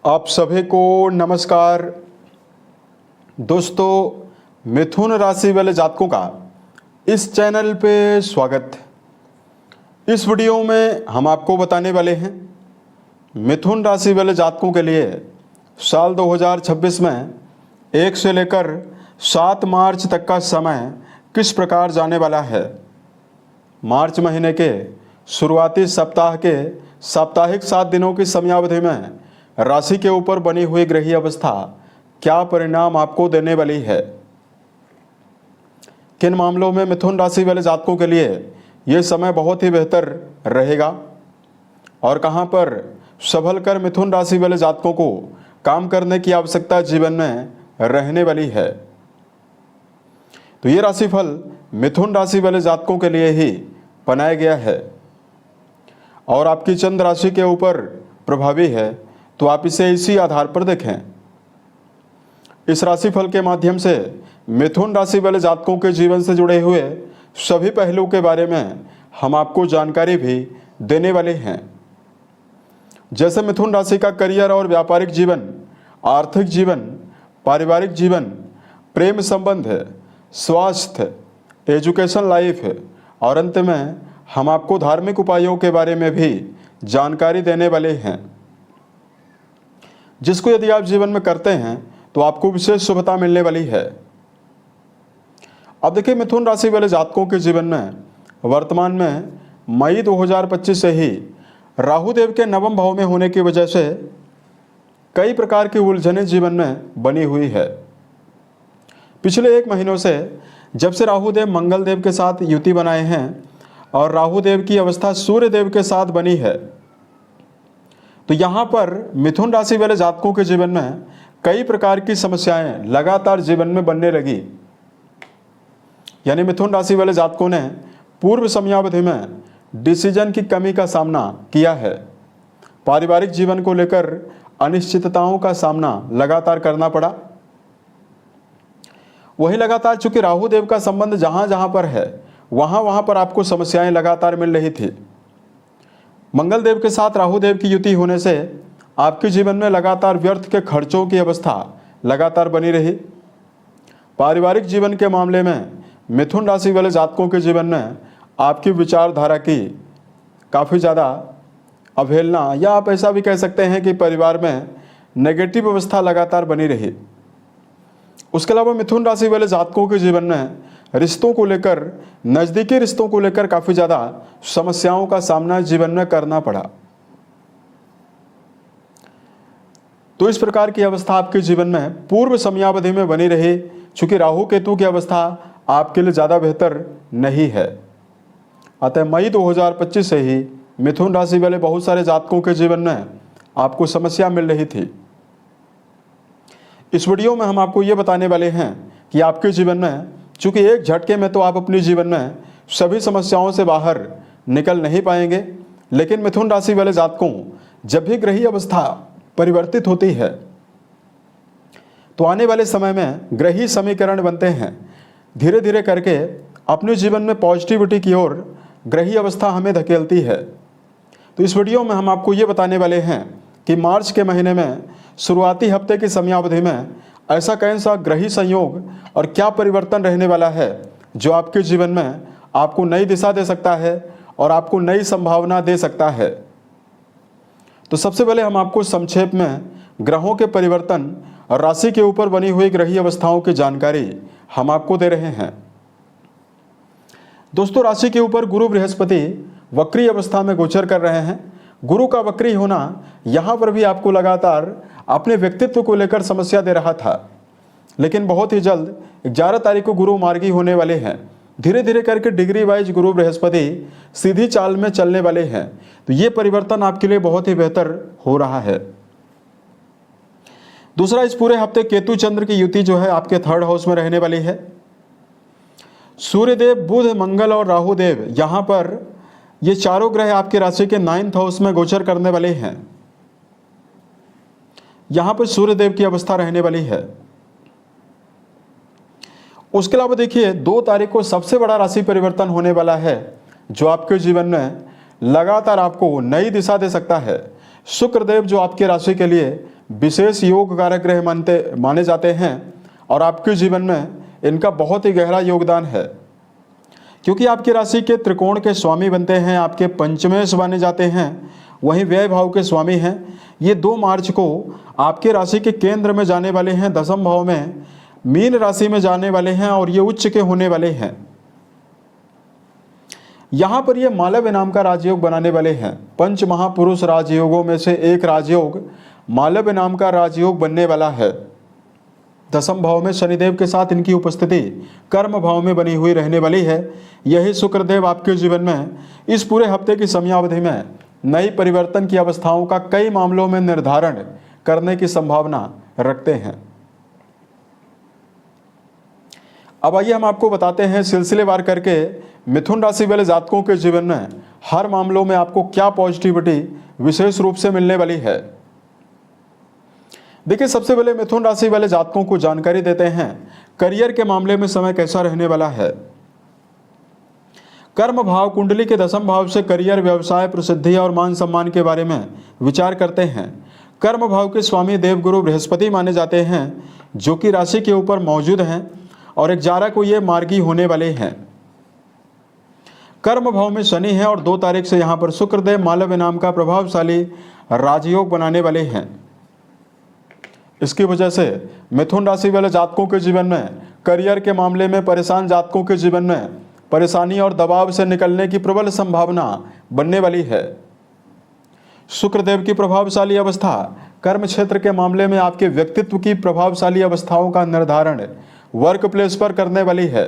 आप सभी को नमस्कार। दोस्तों, मिथुन राशि वाले जातकों का इस चैनल पे स्वागत है। इस वीडियो में हम आपको बताने वाले हैं मिथुन राशि वाले जातकों के लिए साल 2026 में 1 से लेकर 7 मार्च तक का समय किस प्रकार जाने वाला है। मार्च महीने के शुरुआती सप्ताह के साप्ताहिक 7 दिनों की समयावधि में राशि के ऊपर बनी हुई ग्रही अवस्था क्या परिणाम आपको देने वाली है। किन मामलों में मिथुन राशि वाले जातकों के लिए यह समय बहुत ही बेहतर रहेगा और कहां पर संभल कर मिथुन राशि वाले जातकों को काम करने की आवश्यकता जीवन में रहने वाली है। तो ये राशिफल मिथुन राशि वाले जातकों के लिए ही बनाया गया है और आपकी चंद्र राशि के ऊपर प्रभावी है, तो आप इसे इसी आधार पर देखें। इस राशिफल के माध्यम से मिथुन राशि वाले जातकों के जीवन से जुड़े हुए सभी पहलू के बारे में हम आपको जानकारी भी देने वाले हैं। जैसे मिथुन राशि का करियर और व्यापारिक जीवन, आर्थिक जीवन, पारिवारिक जीवन, प्रेम संबंध, स्वास्थ्य, एजुकेशन लाइफ और अंत में हम आपको धार्मिक उपायों के बारे में भी जानकारी देने वाले हैं, जिसको यदि आप जीवन में करते हैं तो आपको विशेष शुभता मिलने वाली है। अब देखिए, मिथुन राशि वाले जातकों के जीवन में वर्तमान में मई 2025 से ही राहु देव के नवम भाव में होने की वजह से कई प्रकार की उलझनें जीवन में बनी हुई है। पिछले 1 महीनों से जब से राहु देव मंगल देव के साथ युति बनाए हैं और राहु देव की अवस्था सूर्य देव के साथ बनी है, तो यहाँ पर मिथुन राशि वाले जातकों के जीवन में कई प्रकार की समस्याएं लगातार जीवन में बनने लगी। यानी मिथुन राशि वाले जातकों ने पूर्व समयावधि में डिसीजन की कमी का सामना किया है। पारिवारिक जीवन को लेकर अनिश्चितताओं का सामना लगातार करना पड़ा। वही लगातार चूंकि राहु देव का संबंध जहां जहां पर है वहां पर आपको समस्याएं लगातार मिल रही थी। मंगल देव के साथ राहु देव की युति होने से आपके जीवन में लगातार व्यर्थ के खर्चों की अवस्था लगातार बनी रही। पारिवारिक जीवन के मामले में मिथुन राशि वाले जातकों के जीवन में आपकी विचारधारा की काफ़ी ज़्यादा अवहेलना, या आप ऐसा भी कह सकते हैं कि परिवार में नेगेटिव अवस्था लगातार बनी रही। उसके अलावा मिथुन राशि वाले जातकों के जीवन में रिश्तों को लेकर, नज़दीकी रिश्तों को लेकर काफ़ी ज़्यादा समस्याओं का सामना जीवन में करना पड़ा। तो इस प्रकार की अवस्था आपके जीवन में पूर्व समयावधि में बनी रही, चूंकि राहु केतु की अवस्था आपके लिए ज़्यादा बेहतर नहीं है। अतः मई 2025 से ही मिथुन राशि वाले बहुत सारे जातकों के जीवन में आपको समस्या मिल रही थी। इस वीडियो में हम आपको ये बताने वाले हैं कि आपके जीवन में चूंकि एक झटके में तो आप अपने जीवन में सभी समस्याओं से बाहर निकल नहीं पाएंगे, लेकिन मिथुन राशि वाले जातकों जब भी ग्रही अवस्था परिवर्तित होती है तो आने वाले समय में ग्रही समीकरण बनते हैं। धीरे धीरे करके अपने जीवन में पॉजिटिविटी की ओर ग्रही अवस्था हमें धकेलती है। तो इस वीडियो में हम आपको ये बताने वाले हैं कि मार्च के महीने में शुरुआती हफ्ते की समयावधि में ऐसा कौन सा ग्रही संयोग और क्या परिवर्तन रहने वाला है जो आपके जीवन में आपको नई दिशा दे सकता है और आपको नई संभावना दे सकता है। तो सबसे पहले हम आपको संक्षेप में ग्रहों के परिवर्तन और राशि के ऊपर बनी हुई ग्रही अवस्थाओं की जानकारी हम आपको दे रहे हैं। दोस्तों, राशि के ऊपर गुरु बृहस्पति वक्री अवस्था में गोचर कर रहे हैं। गुरु का वक्री होना यहाँ पर भी आपको लगातार अपने व्यक्तित्व को लेकर समस्या दे रहा था, लेकिन बहुत ही जल्द 11 तारीख को गुरु मार्गी होने वाले हैं। धीरे धीरे करके डिग्री वाइज गुरु बृहस्पति सीधी चाल में चलने वाले हैं। तो ये परिवर्तन आपके लिए बहुत ही बेहतर हो रहा है। दूसरा, इस पूरे हफ्ते केतु चंद्र की युति जो है आपके 3rd हाउस में रहने वाली है। सूर्यदेव, बुध, मंगल और राहु देव यहाँ पर ये चारों ग्रह आपके राशि के 9th हाउस में गोचर करने वाले हैं। यहां पर सूर्यदेव की अवस्था रहने वाली है। उसके अलावा देखिए, 2 तारीख को सबसे बड़ा राशि परिवर्तन होने वाला है जो आपके जीवन में लगातार आपको नई दिशा दे सकता है। शुक्रदेव जो आपके राशि के लिए विशेष योग कारक ग्रह माने जाते हैं और आपके जीवन में इनका बहुत ही गहरा योगदान है, क्योंकि आपकी राशि के त्रिकोण के स्वामी बनते हैं, आपके पंचमेश माने जाते हैं, वहीं व्यय भाव के स्वामी हैं। ये 2 मार्च को आपके राशि के केंद्र में जाने वाले हैं, दशम भाव में मीन राशि में जाने वाले हैं और ये उच्च के होने वाले हैं। यहाँ पर ये मालव्य नाम का राजयोग बनाने वाले हैं। पंच महापुरुष राजयोगों में से एक राजयोग मालव्य नाम का राजयोग बनने वाला है। दशम भाव में शनिदेव के साथ इनकी उपस्थिति कर्म भाव में बनी हुई रहने वाली है। यही शुक्रदेव आपके जीवन में इस पूरे हफ्ते की समयावधि में नई परिवर्तन की अवस्थाओं का कई मामलों में निर्धारण करने की संभावना रखते हैं। अब आइए हम आपको बताते हैं सिलसिलेवार करके मिथुन राशि वाले जातकों के जीवन में हर मामलों में आपको क्या पॉजिटिविटी विशेष रूप से मिलने वाली है। देखिए, सबसे पहले मिथुन राशि वाले जातकों को जानकारी देते हैं करियर के मामले में समय कैसा रहने वाला है। कर्म भाव कुंडली के दशम भाव से करियर, व्यवसाय, प्रसिद्धि और मान सम्मान के बारे में विचार करते हैं। कर्म भाव के स्वामी देवगुरु बृहस्पति माने जाते हैं, जो कि राशि के ऊपर मौजूद हैं और 11 को ये मार्गी होने वाले हैं। कर्म भाव में शनि है और 2 तारीख से यहाँ पर शुक्रदेव मालव्य नाम का प्रभावशाली राजयोग बनाने वाले हैं। इसकी वजह से मिथुन राशि वाले जातकों के जीवन में करियर के मामले में परेशान जातकों के जीवन में परेशानी और दबाव से निकलने की प्रबल संभावना बनने वाली है। शुक्रदेव की प्रभावशाली अवस्था कर्म क्षेत्र के मामले में आपके व्यक्तित्व की प्रभावशाली अवस्थाओं का निर्धारण वर्क प्लेस पर करने वाली है,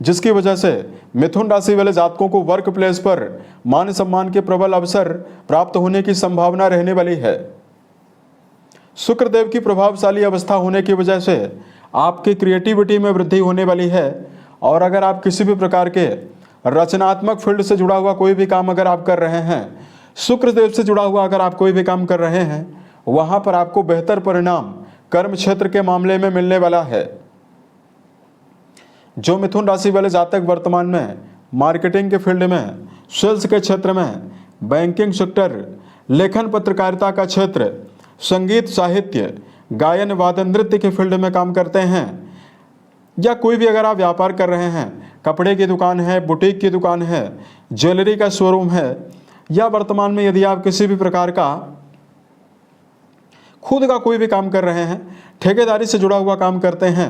जिसकी वजह से मिथुन राशि वाले जातकों को वर्क प्लेस पर मान सम्मान के प्रबल अवसर प्राप्त होने की संभावना रहने वाली है। शुक्रदेव की प्रभावशाली अवस्था होने की वजह से आपकी क्रिएटिविटी में वृद्धि होने वाली है और अगर आप किसी भी प्रकार के रचनात्मक फील्ड से जुड़ा हुआ कोई भी काम अगर आप कर रहे हैं, शुक्रदेव से जुड़ा हुआ अगर आप कोई भी काम कर रहे हैं, वहां पर आपको बेहतर परिणाम कर्म क्षेत्र के मामले में मिलने वाला है। जो मिथुन राशि वाले जातक वर्तमान में मार्केटिंग के फील्ड में, सेल्स के क्षेत्र में, बैंकिंग सेक्टर, लेखन पत्रकारिता का क्षेत्र, संगीत साहित्य, गायन वादन नृत्य के फील्ड में काम करते हैं, या कोई भी अगर आप व्यापार कर रहे हैं, कपड़े की दुकान है, बुटीक की दुकान है, ज्वेलरी का शोरूम है, या वर्तमान में यदि आप किसी भी प्रकार का खुद का कोई भी काम कर रहे हैं, ठेकेदारी से जुड़ा हुआ काम करते हैं,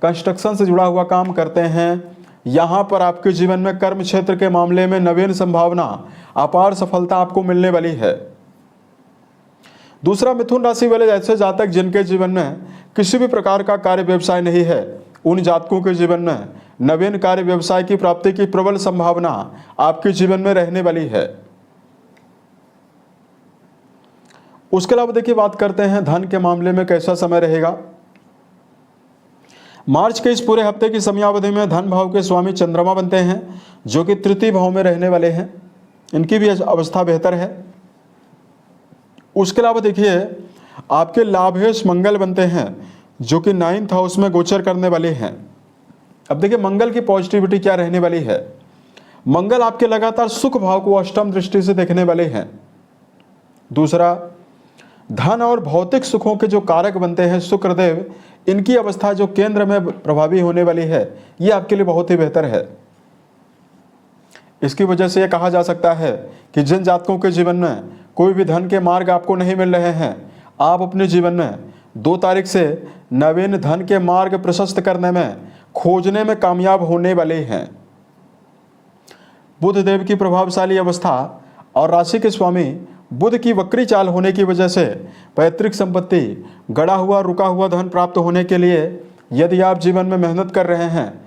कंस्ट्रक्शन से जुड़ा हुआ काम करते हैं, यहाँ पर आपके जीवन में कर्म क्षेत्र के मामले में नवीन संभावना, अपार सफलता आपको मिलने वाली है। दूसरा, मिथुन राशि वाले ऐसे जातक जिनके जीवन में किसी भी प्रकार का कार्य व्यवसाय नहीं है, उन जातकों के जीवन में नवीन कार्य व्यवसाय की प्राप्ति की प्रबल संभावना आपके जीवन में रहने वाली है। उसके अलावा देखिए, बात करते हैं धन के मामले में कैसा समय रहेगा। मार्च के इस पूरे हफ्ते की समयावधि में धन भाव के स्वामी चंद्रमा बनते हैं, जो कि तृतीय भाव में रहने वाले हैं। इनकी भी अवस्था बेहतर है। उसके अलावा देखिए, आपके लाभेश मंगल बनते हैं, जो कि 9th हाउस में गोचर करने वाले हैं। अब देखिए, मंगल की पॉजिटिविटी क्या रहने वाली है। मंगल आपके लगातार सुख भाव को अष्टम दृष्टि से देखने वाले हैं। दूसरा, धन और भौतिक सुखों के जो कारक बनते हैं शुक्रदेव, इनकी अवस्था जो केंद्र में प्रभावी होने वाली है, ये आपके लिए बहुत ही बेहतर है। इसकी वजह से यह कहा जा सकता है कि जिन जातकों के जीवन में कोई भी धन के मार्ग आपको नहीं मिल रहे हैं, आप अपने जीवन में 2 तारीख से नवीन धन के मार्ग प्रशस्त करने में, खोजने में कामयाब होने वाले हैं। बुध देव की प्रभावशाली अवस्था और राशि के स्वामी बुध की वक्री चाल होने की वजह से पैतृक संपत्ति, गड़ा हुआ रुका हुआ धन प्राप्त होने के लिए यदि आप जीवन में मेहनत कर रहे हैं,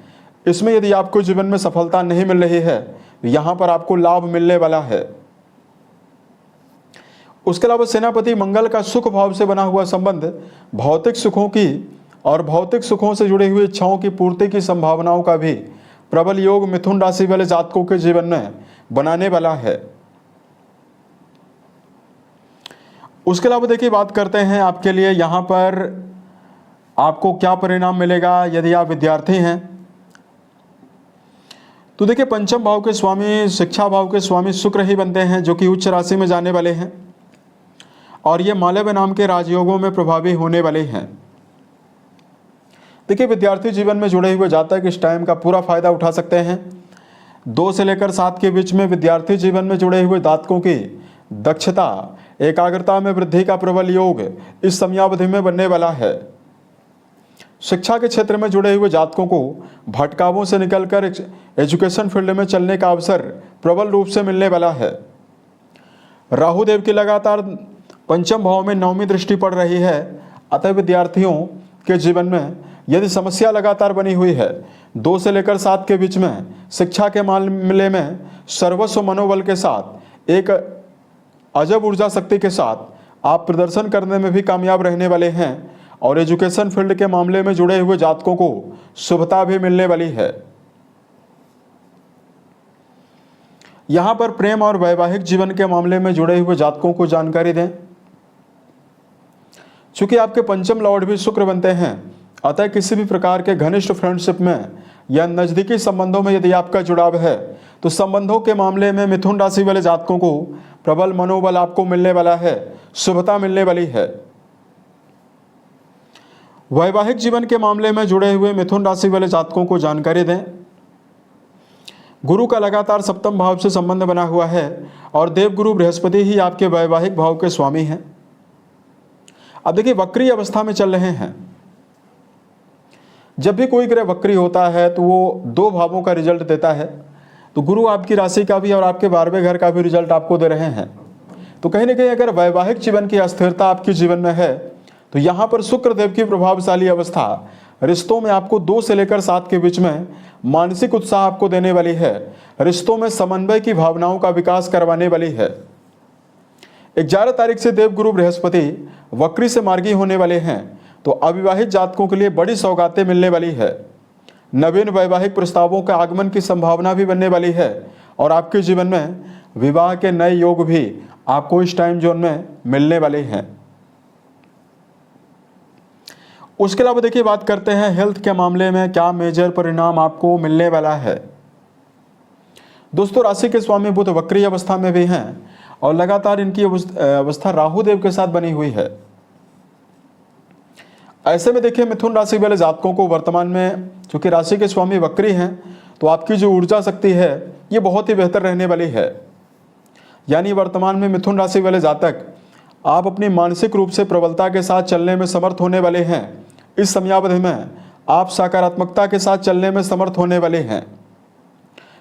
इसमें यदि आपको जीवन में सफलता नहीं मिल रही है, यहाँ पर आपको लाभ मिलने वाला है। उसके अलावा सेनापति मंगल का सुख भाव से बना हुआ संबंध भौतिक सुखों की और भौतिक सुखों से जुड़ी हुई इच्छाओं की पूर्ति की संभावनाओं का भी प्रबल योग मिथुन राशि वाले जातकों के जीवन में बनाने वाला है। उसके अलावा देखिए, बात करते हैं आपके लिए यहाँ पर आपको क्या परिणाम मिलेगा यदि आप विद्यार्थी हैं। तो देखिए, पंचम भाव के स्वामी, शिक्षा भाव के स्वामी शुक्र ही बनते हैं, जो कि उच्च राशि में जाने वाले हैं। और ये मालव्य नाम के राजयोगों में प्रभावी होने वाले हैं। देखिए, विद्यार्थी जीवन में जुड़े हुए जातक इस टाइम का पूरा फायदा उठा सकते हैं। 2 से लेकर 7 के बीच में विद्यार्थी जीवन में जुड़े हुए जातकों की दक्षता, एकाग्रता में वृद्धि का प्रबल योग इस समयावधि में बनने वाला है। शिक्षा के क्षेत्र में जुड़े हुए जातकों को भटकावों से निकलकर एजुकेशन फील्ड में चलने का अवसर प्रबल रूप से मिलने वाला है। राहु देव की लगातार पंचम भाव में 9वीं दृष्टि पड़ रही है। अतः विद्यार्थियों के जीवन में यदि समस्या लगातार बनी हुई है, 2 से लेकर 7 के बीच में शिक्षा के मामले में सर्वस्व मनोबल के साथ एक अजब ऊर्जा शक्ति के साथ आप प्रदर्शन करने में भी कामयाब रहने वाले हैं और एजुकेशन फील्ड के मामले में जुड़े हुए जातकों को शुभता भी मिलने वाली है। यहां पर प्रेम और वैवाहिक जीवन के मामले में जुड़े हुए जातकों को जानकारी दें। चूंकि आपके पंचम लॉर्ड भी शुक्र बनते हैं, अतः किसी भी प्रकार के घनिष्ठ फ्रेंडशिप में या नजदीकी संबंधों में यदि आपका जुड़ाव है तो संबंधों के मामले में मिथुन राशि वाले जातकों को प्रबल मनोबल आपको मिलने वाला है, शुभता मिलने वाली है। वैवाहिक जीवन के मामले में जुड़े हुए मिथुन राशि वाले जातकों को जानकारी दें। गुरु का लगातार सप्तम भाव से संबंध बना हुआ है और देवगुरु बृहस्पति ही आपके वैवाहिक भाव के स्वामी हैं। अब देखिए, वक्री अवस्था में चल रहे हैं। जब भी कोई ग्रह वक्री होता है तो वो 2 भावों का रिजल्ट देता है। तो गुरु आपकी राशि का भी और आपके 12वें घर का भी रिजल्ट आपको दे रहे हैं। तो कहीं ना कहीं अगर वैवाहिक जीवन की अस्थिरता आपके जीवन में है तो यहाँ पर शुक्र देव की प्रभावशाली अवस्था रिश्तों में आपको 2 से लेकर 7 के बीच में मानसिक उत्साह आपको देने वाली है। रिश्तों में समन्वय की भावनाओं का विकास करवाने वाली है। 11 तारीख से देवगुरु बृहस्पति वक्री से मार्गी होने वाले हैं। तो अविवाहित जातकों के लिए बड़ी सौगातें मिलने वाली है। नवीन वैवाहिक प्रस्तावों के आगमन की संभावना भी बनने वाली है और आपके जीवन में विवाह के नए योग भी आपको इस टाइम जोन में मिलने वाले हैं। उसके अलावा देखिए, बात करते हैं हेल्थ के मामले में क्या मेजर परिणाम आपको मिलने वाला है। दोस्तों, राशि के स्वामी बुध वक्री अवस्था में भी हैं और लगातार इनकी अवस्था राहु देव के साथ बनी हुई है। ऐसे में देखिए, मिथुन राशि वाले जातकों को वर्तमान में चूंकि राशि के स्वामी वक्री हैं तो आपकी जो ऊर्जा शक्ति है ये बहुत ही बेहतर रहने वाली है। यानी वर्तमान में मिथुन राशि वाले जातक आप अपनी मानसिक रूप से प्रबलता के साथ चलने में समर्थ होने वाले हैं। इस समयावधि में आप सकारात्मकता के साथ चलने में समर्थ होने वाले हैं।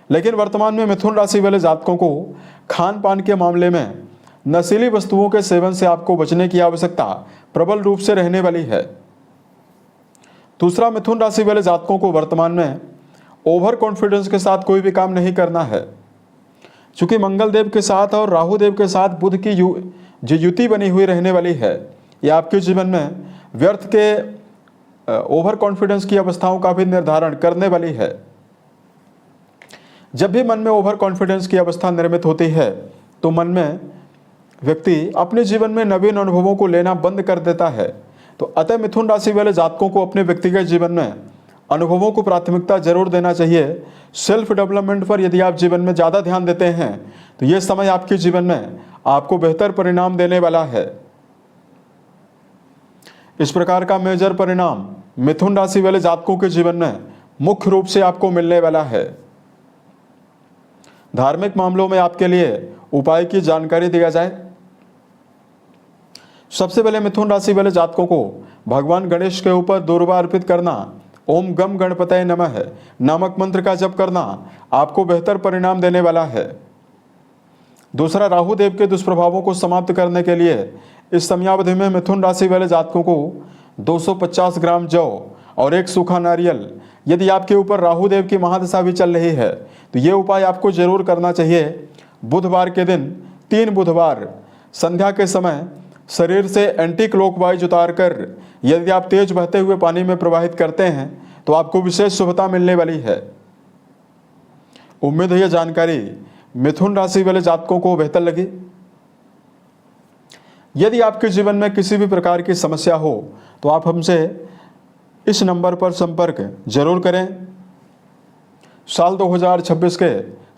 लेकिन वर्तमान में मिथुन राशि वाले जातकों को खान पान के मामले में नशीली वस्तुओं के सेवन से आपको बचने की आवश्यकता प्रबल रूप से रहने वाली है। दूसरा, मिथुन राशि वाले जातकों को वर्तमान में ओवर कॉन्फिडेंस के साथ कोई भी काम नहीं करना है। चूंकि मंगल देव के साथ और राहु देव के साथ बुध की जो युति बनी हुई रहने वाली है, यह आपके जीवन में व्यर्थ के ओवर कॉन्फिडेंस की अवस्थाओं का भी निर्धारण करने वाली है। जब भी मन में ओवर कॉन्फिडेंस की अवस्था निर्मित होती है तो मन में व्यक्ति अपने जीवन में नवीन अनुभवों को लेना बंद कर देता है। तो अतः मिथुन राशि वाले जातकों को अपने व्यक्तिगत जीवन में अनुभवों को प्राथमिकता जरूर देना चाहिए। सेल्फ डेवलपमेंट पर यदि आप जीवन में ज़्यादा ध्यान देते हैं तो ये समय आपके जीवन में आपको बेहतर परिणाम देने वाला है। इस प्रकार का मेजर परिणाम मिथुन राशि वाले जातकों के जीवन में मुख्य रूप से आपको मिलने वाला है। धार्मिक मामलों में आपके लिए उपाय की जानकारी दिया जाए। सबसे पहले मिथुन राशि वाले जातकों को भगवान गणेश के ऊपर दूर्वा अर्पित करना, ओम गम गणपतये नमः नामक मंत्र का जप करना आपको बेहतर परिणाम देने वाला है। दूसरा, राहु देव के दुष्प्रभावों को समाप्त करने के लिए इस समयावधि में मिथुन राशि वाले जातकों को 250 ग्राम जौ और 1 सूखा नारियल, यदि आपके ऊपर राहु देव की महादशा भी चल रही है तो ये उपाय आपको जरूर करना चाहिए। बुधवार के दिन 3 बुधवार संध्या के समय शरीर से एंटी क्लॉकवाइज उतारकर यदि आप तेज बहते हुए पानी में प्रवाहित करते हैं तो आपको विशेष शुभता मिलने वाली है। उम्मीद है यह जानकारी मिथुन राशि वाले जातकों को बेहतर लगी। यदि आपके जीवन में किसी भी प्रकार की समस्या हो तो आप हमसे इस नंबर पर संपर्क जरूर करें। साल 2026 के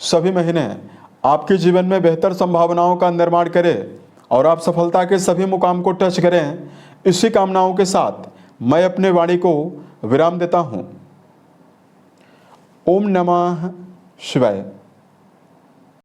सभी महीने आपके जीवन में बेहतर संभावनाओं का निर्माण करें और आप सफलता के सभी मुकाम को टच करें। इसी कामनाओं के साथ मैं अपने वाणी को विराम देता हूँ। ओम नमः शिवाय।